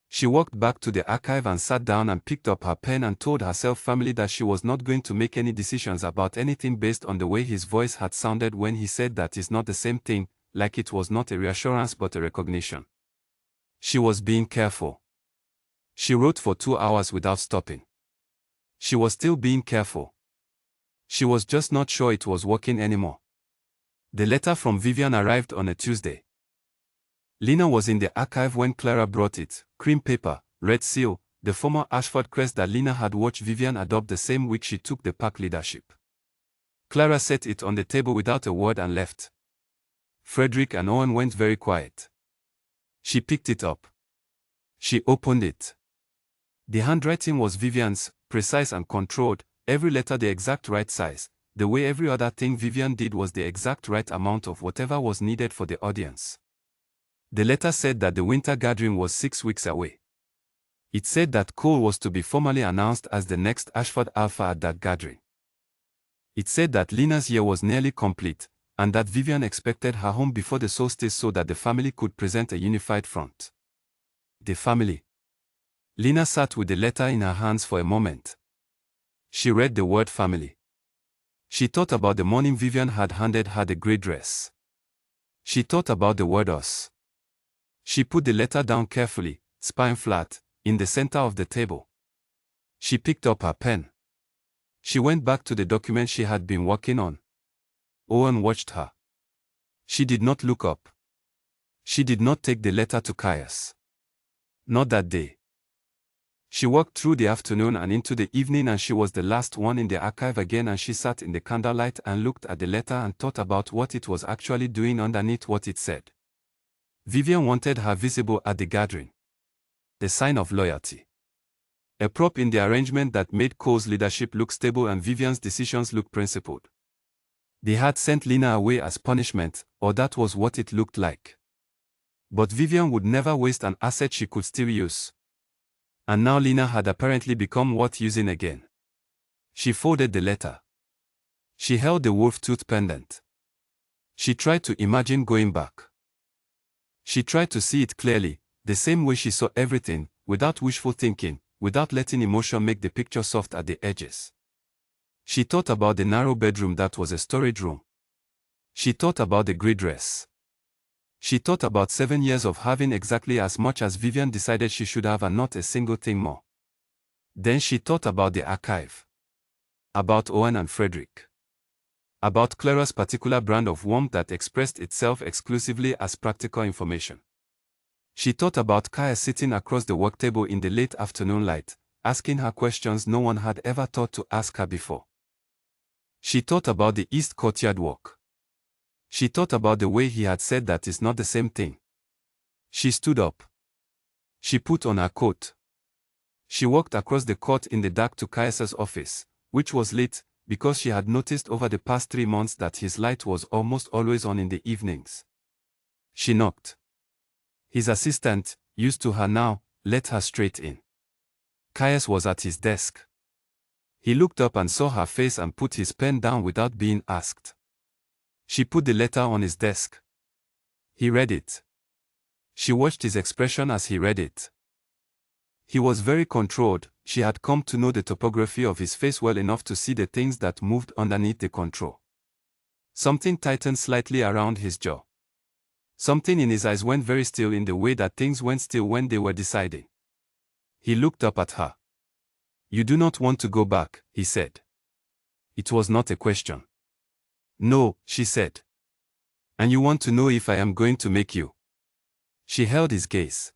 She walked back to the archive and sat down and picked up her pen and told herself firmly that she was not going to make any decisions about anything based on the way his voice had sounded when he said that is not the same thing, like it was not a reassurance but a recognition. She was being careful. She wrote for 2 hours without stopping. She was still being careful. She was just not sure it was working anymore. The letter from Vivian arrived on a Tuesday. Lena was in the archive when Clara brought it, cream paper, red seal, the former Ashford crest that Lena had watched Vivian adopt the same week she took the pack leadership. Clara set it on the table without a word and left. Frederick and Owen went very quiet. She picked it up. She opened it. The handwriting was Vivian's, precise and controlled, every letter the exact right size. The way every other thing Vivian did was the exact right amount of whatever was needed for the audience. The letter said that the winter gathering was 6 weeks away. It said that Cole was to be formally announced as the next Ashford Alpha at that gathering. It said that Lena's year was nearly complete, and that Vivian expected her home before the solstice so that the family could present a unified front. The family. Lena sat with the letter in her hands for a moment. She read the word family. She thought about the morning Vivian had handed her the grey dress. She thought about the word us. She put the letter down carefully, spine flat, in the center of the table. She picked up her pen. She went back to the document she had been working on. Owen watched her. She did not look up. She did not take the letter to Caius. Not that day. She walked through the afternoon and into the evening and she was the last one in the archive again and she sat in the candlelight and looked at the letter and thought about what it was actually doing underneath what it said. Vivian wanted her visible at the gathering. The sign of loyalty. A prop in the arrangement that made Cole's leadership look stable and Vivian's decisions look principled. They had sent Lena away as punishment, or that was what it looked like. But Vivian would never waste an asset she could still use. And now Lena had apparently become worth using again. She folded the letter. She held the wolf tooth pendant. She tried to imagine going back. She tried to see it clearly, the same way she saw everything, without wishful thinking, without letting emotion make the picture soft at the edges. She thought about the narrow bedroom that was a storage room. She thought about the grey dress. She thought about 7 years of having exactly as much as Vivian decided she should have and not a single thing more. Then she thought about the archive. About Owen and Frederick. About Clara's particular brand of warmth that expressed itself exclusively as practical information. She thought about Caius sitting across the work table in the late afternoon light, asking her questions no one had ever thought to ask her before. She thought about the East Courtyard walk. She thought about the way he had said that is not the same thing. She stood up. She put on her coat. She walked across the court in the dark to Caius's office, which was lit, because she had noticed over the past 3 months that his light was almost always on in the evenings. She knocked. His assistant, used to her now, let her straight in. Caius was at his desk. He looked up and saw her face and put his pen down without being asked. She put the letter on his desk. He read it. She watched his expression as he read it. He was very controlled. She had come to know the topography of his face well enough to see the things that moved underneath the control. Something tightened slightly around his jaw. Something in his eyes went very still in the way that things went still when they were deciding. He looked up at her. "You do not want to go back," he said. It was not a question. No, she said. And you want to know if I am going to make you? She held his gaze.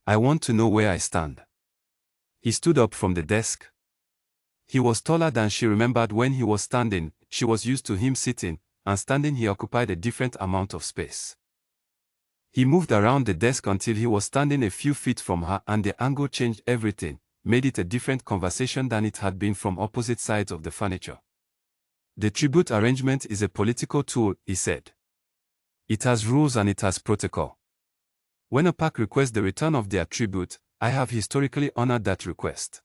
I want to know where I stand. He stood up from the desk. He was taller than she remembered when he was standing. She was used to him sitting, and standing he occupied a different amount of space. He moved around the desk until he was standing a few feet from her, and the angle changed everything, made it a different conversation than it had been from opposite sides of the furniture. The tribute arrangement is a political tool, he said. It has rules and it has protocol. When a pack requests the return of their tribute, I have historically honored that request.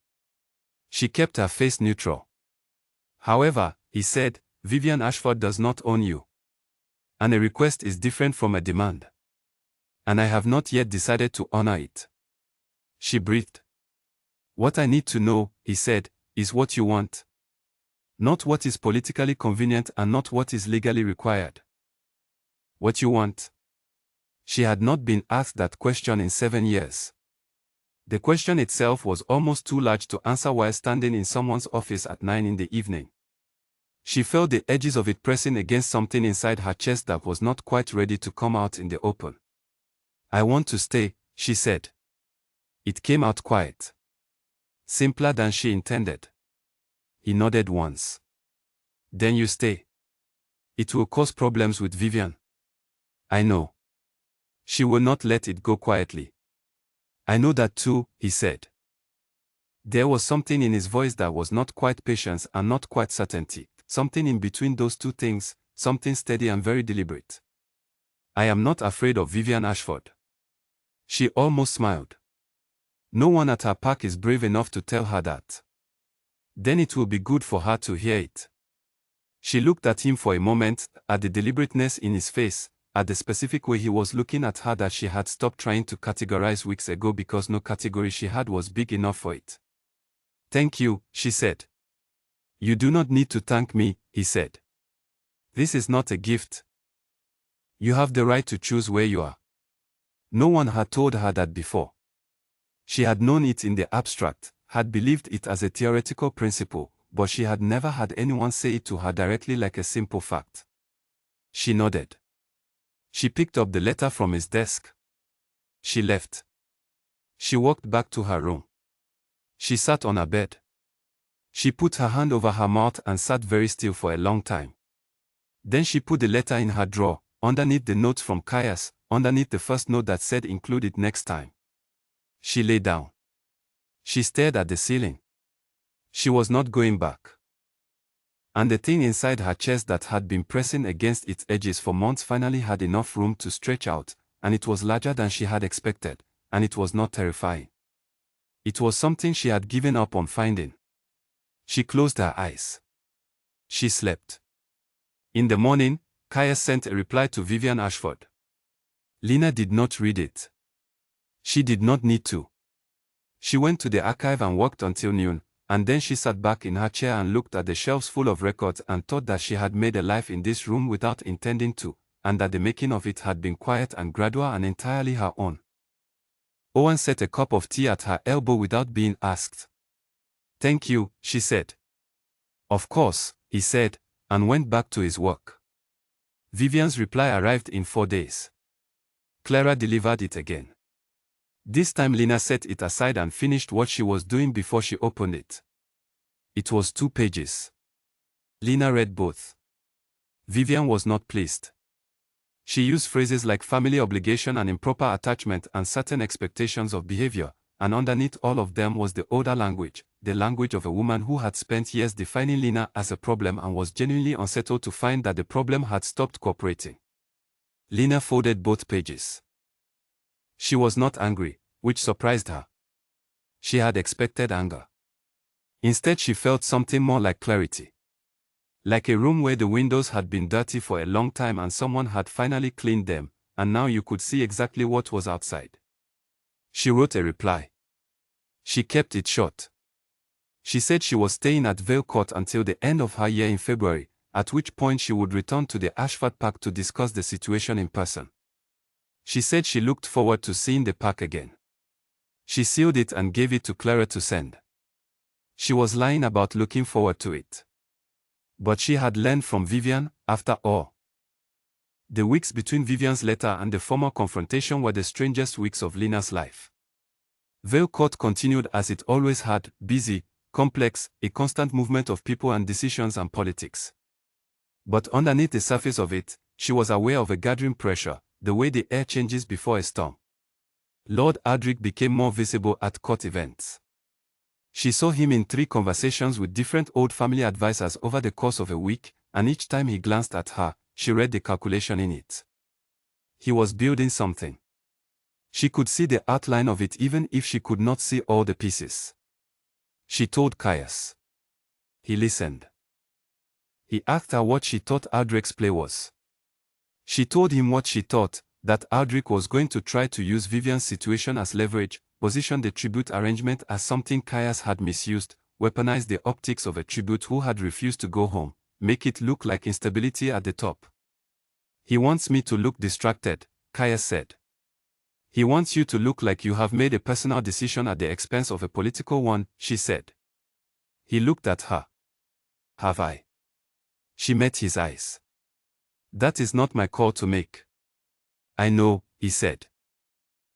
She kept her face neutral. However, he said, Vivian Ashford does not own you. And a request is different from a demand. And I have not yet decided to honor it. She breathed. What I need to know, he said, is what you want. Not what is politically convenient and not what is legally required. What you want. She had not been asked that question in 7 years. The question itself was almost too large to answer while standing in someone's office at 9 in the evening. She felt the edges of it pressing against something inside her chest that was not quite ready to come out in the open. I want to stay, she said. It came out quiet. Simpler than she intended. He nodded once. Then you stay. It will cause problems with Vivian. I know. She will not let it go quietly. I know that too, he said. There was something in his voice that was not quite patience and not quite certainty, something in between those two things, something steady and very deliberate. I am not afraid of Vivian Ashford. She almost smiled. No one at her park is brave enough to tell her that. Then it will be good for her to hear it. She looked at him for a moment, at the deliberateness in his face, at the specific way he was looking at her that she had stopped trying to categorize weeks ago because no category she had was big enough for it. Thank you, she said. You do not need to thank me, he said. This is not a gift. You have the right to choose where you are. No one had told her that before. She had known it in the abstract, had believed it as a theoretical principle, but she had never had anyone say it to her directly like a simple fact. She nodded. She picked up the letter from his desk. She left. She walked back to her room. She sat on her bed. She put her hand over her mouth and sat very still for a long time. Then she put the letter in her drawer, underneath the notes from Caius, underneath the first note that said include it next time. She lay down. She stared at the ceiling. She was not going back. And the thing inside her chest that had been pressing against its edges for months finally had enough room to stretch out, and it was larger than she had expected, and it was not terrifying. It was something she had given up on finding. She closed her eyes. She slept. In the morning, Caius sent a reply to Vivian Ashford. Lena did not read it. She did not need to. She went to the archive and worked until noon, and then she sat back in her chair and looked at the shelves full of records and thought that she had made a life in this room without intending to, and that the making of it had been quiet and gradual and entirely her own. Owen set a cup of tea at her elbow without being asked. Thank you, she said. Of course, he said, and went back to his work. Vivian's reply arrived in 4 days. Clara delivered it again. This time Lena set it aside and finished what she was doing before she opened it. It was 2 pages. Lena read both. Vivian was not pleased. She used phrases like family obligation and improper attachment and certain expectations of behavior, and underneath all of them was the older language, the language of a woman who had spent years defining Lena as a problem and was genuinely unsettled to find that the problem had stopped cooperating. Lena folded both pages. She was not angry, which surprised her. She had expected anger. Instead she felt something more like clarity. Like a room where the windows had been dirty for a long time and someone had finally cleaned them, and now you could see exactly what was outside. She wrote a reply. She kept it short. She said she was staying at Vale Court until the end of her year in February, at which point she would return to the Ashford Park to discuss the situation in person. She said she looked forward to seeing the park again. She sealed it and gave it to Clara to send. She was lying about looking forward to it. But she had learned from Vivian, after all. The weeks between Vivian's letter and the formal confrontation were the strangest weeks of Lena's life. Vale Court continued as it always had, busy, complex, a constant movement of people and decisions and politics. But underneath the surface of it, she was aware of a gathering pressure, the way the air changes before a storm. Lord Ardrick became more visible at court events. She saw him in 3 conversations with different old family advisors over the course of a week, and each time he glanced at her, she read the calculation in it. He was building something. She could see the outline of it even if she could not see all the pieces. She told Caius. He listened. He asked her what she thought Ardrick's play was. She told him what she thought, that Ardrick was going to try to use Vivian's situation as leverage, position the tribute arrangement as something Caius had misused, weaponize the optics of a tribute who had refused to go home, make it look like instability at the top. He wants me to look distracted, Caius said. He wants you to look like you have made a personal decision at the expense of a political one, she said. He looked at her. Have I? She met his eyes. That is not my call to make. I know, he said.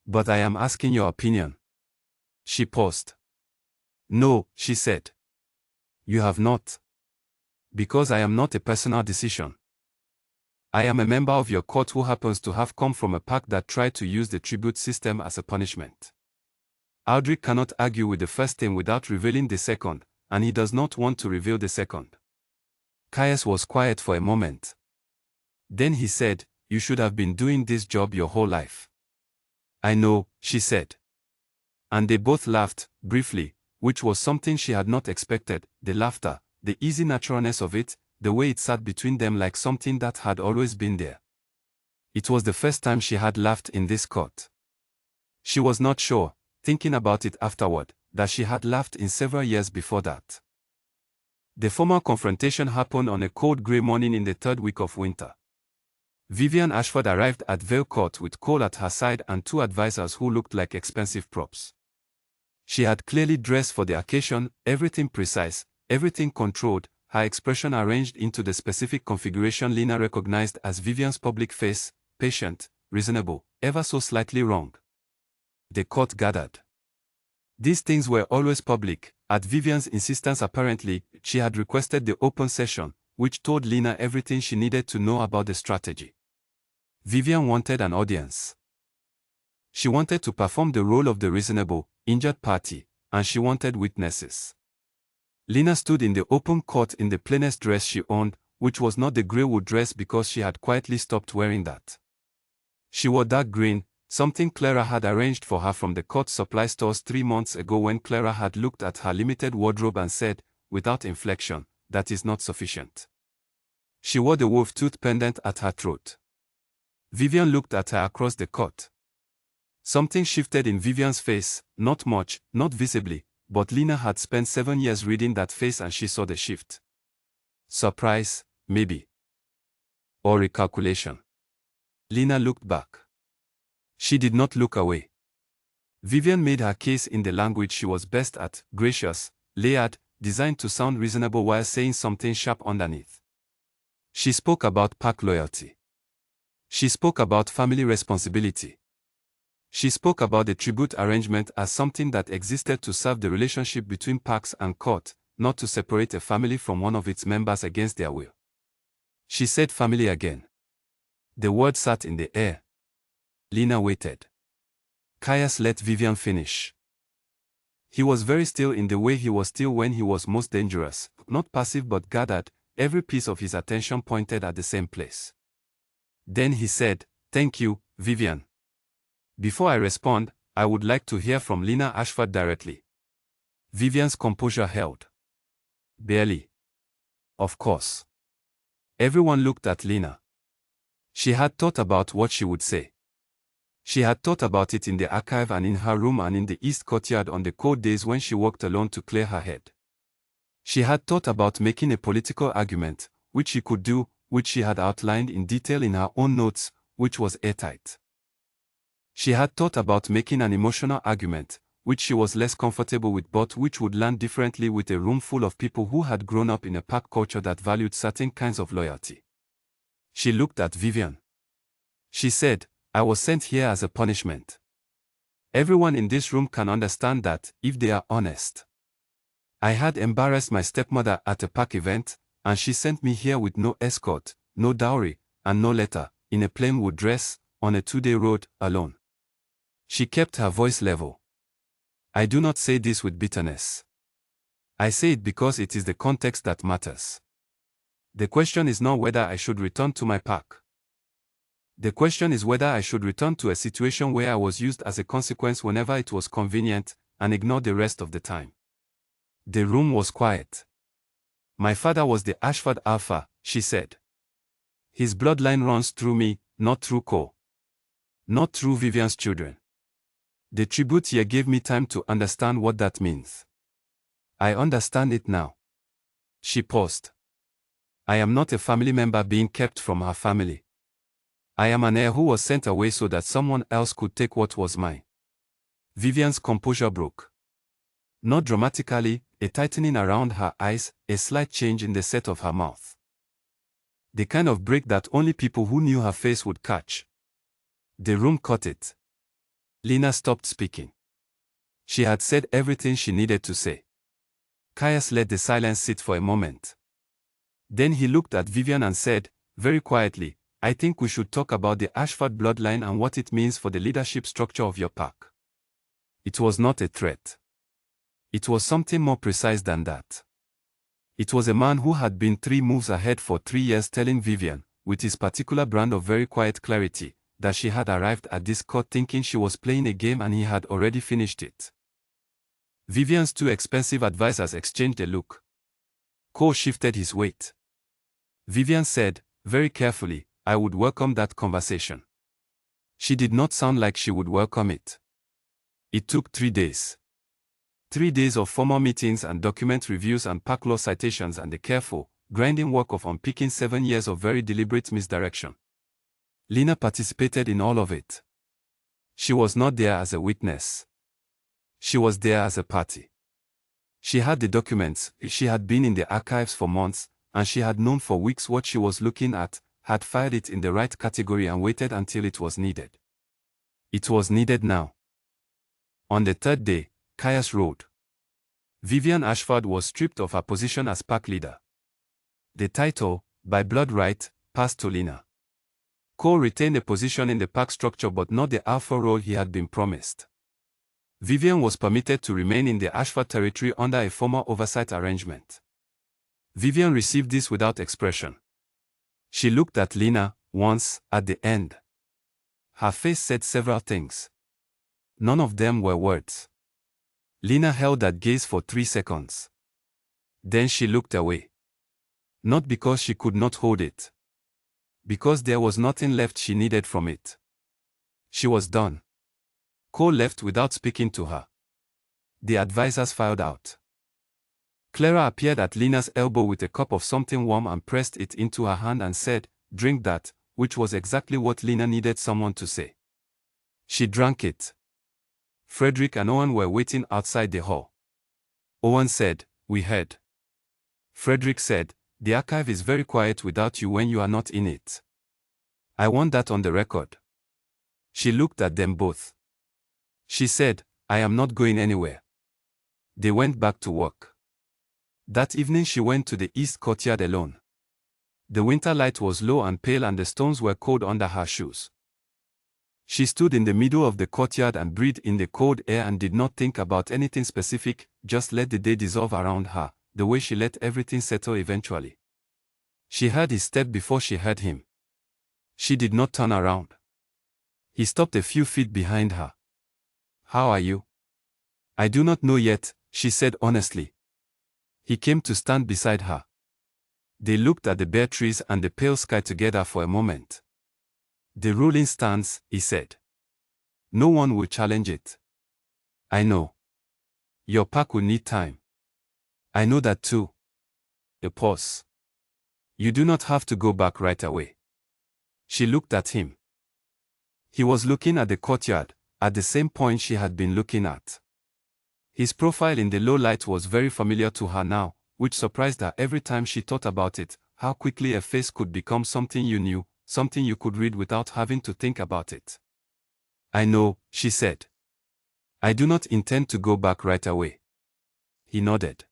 But I am asking your opinion. She paused. No, she said. You have not. Because I am not a personal decision. I am a member of your court who happens to have come from a pack that tried to use the tribute system as a punishment. Ardrick cannot argue with the first thing without revealing the second, and he does not want to reveal the second. Caius was quiet for a moment. Then he said, you should have been doing this job your whole life. I know, she said. And they both laughed, briefly, which was something she had not expected, the laughter, the easy naturalness of it, the way it sat between them like something that had always been there. It was the first time she had laughed in this court. She was not sure, thinking about it afterward, that she had laughed in several years before that. The formal confrontation happened on a cold grey morning in the 3rd week of winter. Vivian Ashford arrived at Vale Court with Cole at her side and 2 advisors who looked like expensive props. She had clearly dressed for the occasion, everything precise, everything controlled, her expression arranged into the specific configuration Lena recognized as Vivian's public face, patient, reasonable, ever so slightly wrong. The court gathered. These things were always public. At Vivian's insistence apparently, she had requested the open session, which told Lena everything she needed to know about the strategy. Vivian wanted an audience. She wanted to perform the role of the reasonable, injured party, and she wanted witnesses. Lena stood in the open court in the plainest dress she owned, which was not the grey-wood dress because she had quietly stopped wearing that. She wore dark green, something Clara had arranged for her from the court supply stores 3 months ago when Clara had looked at her limited wardrobe and said, without inflection, that is not sufficient. She wore the wolf-tooth pendant at her throat. Vivian looked at her across the court. Something shifted in Vivian's face, not much, not visibly, but Lena had spent 7 years reading that face and she saw the shift. Surprise, maybe. Or recalculation. Lena looked back. She did not look away. Vivian made her case in the language she was best at, gracious, layered, designed to sound reasonable while saying something sharp underneath. She spoke about pack loyalty. She spoke about family responsibility. She spoke about the tribute arrangement as something that existed to serve the relationship between packs and court, not to separate a family from one of its members against their will. She said family again. The word sat in the air. Lena waited. Caius let Vivian finish. He was very still in the way he was still when he was most dangerous, not passive but gathered, every piece of his attention pointed at the same place. Then he said, "Thank you, Vivian. Before I respond, I would like to hear from Lena Ashford directly." Vivian's composure held. Barely. Of course. Everyone looked at Lena. She had thought about what she would say. She had thought about it in the archive and in her room and in the East Courtyard on the cold days when she walked alone to clear her head. She had thought about making a political argument, which she could do, which she had outlined in detail in her own notes, which was airtight. She had thought about making an emotional argument, which she was less comfortable with but which would land differently with a room full of people who had grown up in a pack culture that valued certain kinds of loyalty. She looked at Vivian. She said, "I was sent here as a punishment. Everyone in this room can understand that, if they are honest. I had embarrassed my stepmother at a pack event, and she sent me here with no escort, no dowry, and no letter, in a plain wood dress, on a 2-day road, alone." She kept her voice level. "I do not say this with bitterness. I say it because it is the context that matters. The question is not whether I should return to my pack. The question is whether I should return to a situation where I was used as a consequence whenever it was convenient, and ignore the rest of the time." The room was quiet. "My father was the Ashford Alpha," she said. "His bloodline runs through me, not through Cole. Not through Vivian's children. The tribute here gave me time to understand what that means. I understand it now." She paused. "I am not a family member being kept from her family. I am an heir who was sent away so that someone else could take what was mine." Vivian's composure broke. Not dramatically, a tightening around her eyes, a slight change in the set of her mouth. The kind of break that only people who knew her face would catch. The room caught it. Lena stopped speaking. She had said everything she needed to say. Caius let the silence sit for a moment. Then he looked at Vivian and said, very quietly, "I think we should talk about the Ashford bloodline and what it means for the leadership structure of your pack." It was not a threat. It was something more precise than that. It was a man who had been 3 moves ahead for 3 years telling Vivian, with his particular brand of very quiet clarity, that she had arrived at this court thinking she was playing a game and he had already finished it. Vivian's 2 expensive advisors exchanged a look. Cole shifted his weight. Vivian said, very carefully, "I would welcome that conversation." She did not sound like she would welcome it. It took 3 days. 3 days of formal meetings and document reviews and pack law citations and the careful, grinding work of unpicking 7 years of very deliberate misdirection. Lena participated in all of it. She was not there as a witness. She was there as a party. She had the documents, she had been in the archives for months, and she had known for weeks what she was looking at, had filed it in the right category and waited until it was needed. It was needed now. On the 3rd day, Caius rode. Vivian Ashford was stripped of her position as pack leader. The title, by blood right, passed to Lena. Cole retained a position in the pack structure but not the alpha role he had been promised. Vivian was permitted to remain in the Ashford territory under a formal oversight arrangement. Vivian received this without expression. She looked at Lena, once, at the end. Her face said several things. None of them were words. Lena held that gaze for 3 seconds. Then she looked away. Not because she could not hold it. Because there was nothing left she needed from it. She was done. Cole left without speaking to her. The advisors filed out. Clara appeared at Lena's elbow with a cup of something warm and pressed it into her hand and said, "Drink that," which was exactly what Lena needed someone to say. She drank it. Frederick and Owen were waiting outside the hall. Owen said, "We heard." Frederick said, "The archive is very quiet without you when you are not in it. I want that on the record." She looked at them both. She said, "I am not going anywhere." They went back to work. That evening she went to the east courtyard alone. The winter light was low and pale and the stones were cold under her shoes. She stood in the middle of the courtyard and breathed in the cold air and did not think about anything specific, just let the day dissolve around her, the way she let everything settle eventually. She heard his step before she heard him. She did not turn around. He stopped a few feet behind her. "How are you?" "I do not know yet," she said honestly. He came to stand beside her. They looked at the bare trees and the pale sky together for a moment. "The ruling stands," he said. "No one will challenge it." "I know. Your pack will need time." "I know that too." A pause. "You do not have to go back right away." She looked at him. He was looking at the courtyard, at the same point she had been looking at. His profile in the low light was very familiar to her now, which surprised her every time she thought about it, how quickly a face could become something you knew, something you could read without having to think about it. "I know," she said. "I do not intend to go back right away." He nodded.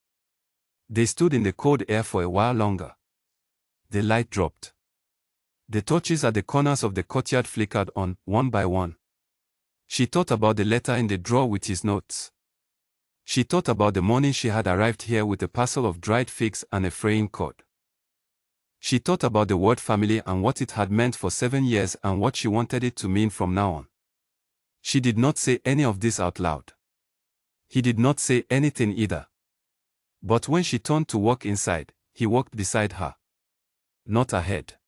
They stood in the cold air for a while longer. The light dropped. The torches at the corners of the courtyard flickered on, one by one. She thought about the letter in the drawer with his notes. She thought about the morning she had arrived here with a parcel of dried figs and a fraying cord. She thought about the word family and what it had meant for 7 years and what she wanted it to mean from now on. She did not say any of this out loud. He did not say anything either. But when she turned to walk inside, he walked beside her. Not ahead.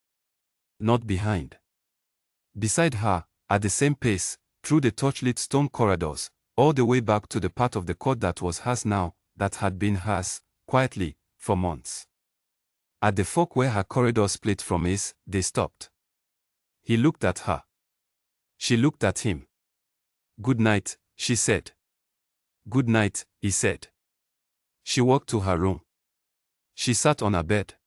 Not behind. Beside her, at the same pace, through the torchlit stone corridors, all the way back to the part of the court that was hers now, that had been hers, quietly, for months. At the fork where her corridor split from his, they stopped. He looked at her. She looked at him. "Good night," she said. "Good night," he said. She walked to her room. She sat on her bed.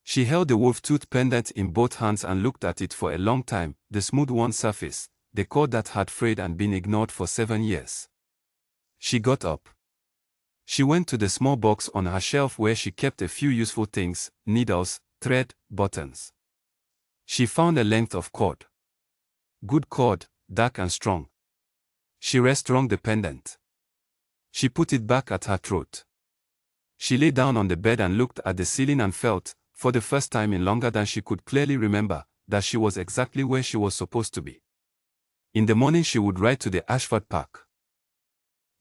She held the wolf-tooth pendant in both hands and looked at it for a long time, the smooth-worn surface, the cord that had frayed and been ignored for 7 years. She got up. She went to the small box on her shelf where she kept a few useful things, needles, thread, buttons. She found a length of cord. Good cord, dark and strong. She restrung the pendant. She put it back at her throat. She lay down on the bed and looked at the ceiling and felt, for the first time in longer than she could clearly remember, that she was exactly where she was supposed to be. In the morning she would ride to the Ashford Park.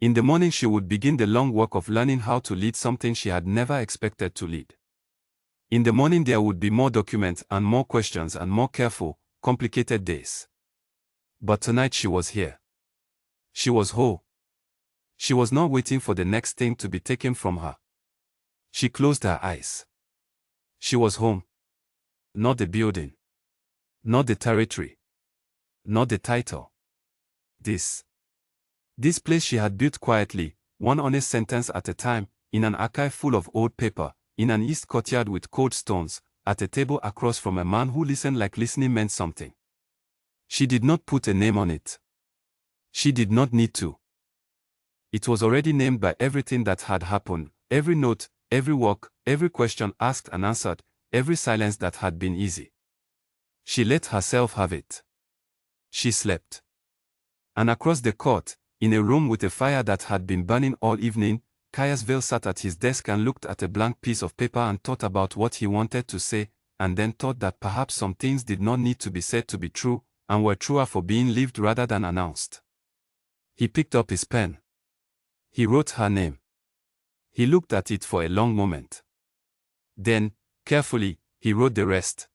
In the morning she would begin the long work of learning how to lead something she had never expected to lead. In the morning there would be more documents and more questions and more careful, complicated days. But tonight she was here. She was whole. She was not waiting for the next thing to be taken from her. She closed her eyes. She was home. Not the building. Not the territory. Not the title. This place she had built quietly, one honest sentence at a time, in an archive full of old paper, in an east courtyard with cold stones, at a table across from a man who listened like listening meant something. She did not put a name on it. She did not need to. It was already named by everything that had happened, every note, every walk, every question asked and answered, every silence that had been easy. She let herself have it. She slept. And across the court, in a room with a fire that had been burning all evening, Caiusville sat at his desk and looked at a blank piece of paper and thought about what he wanted to say, and then thought that perhaps some things did not need to be said to be true, and were truer for being lived rather than announced. He picked up his pen. He wrote her name. He looked at it for a long moment. Then, carefully, he wrote the rest.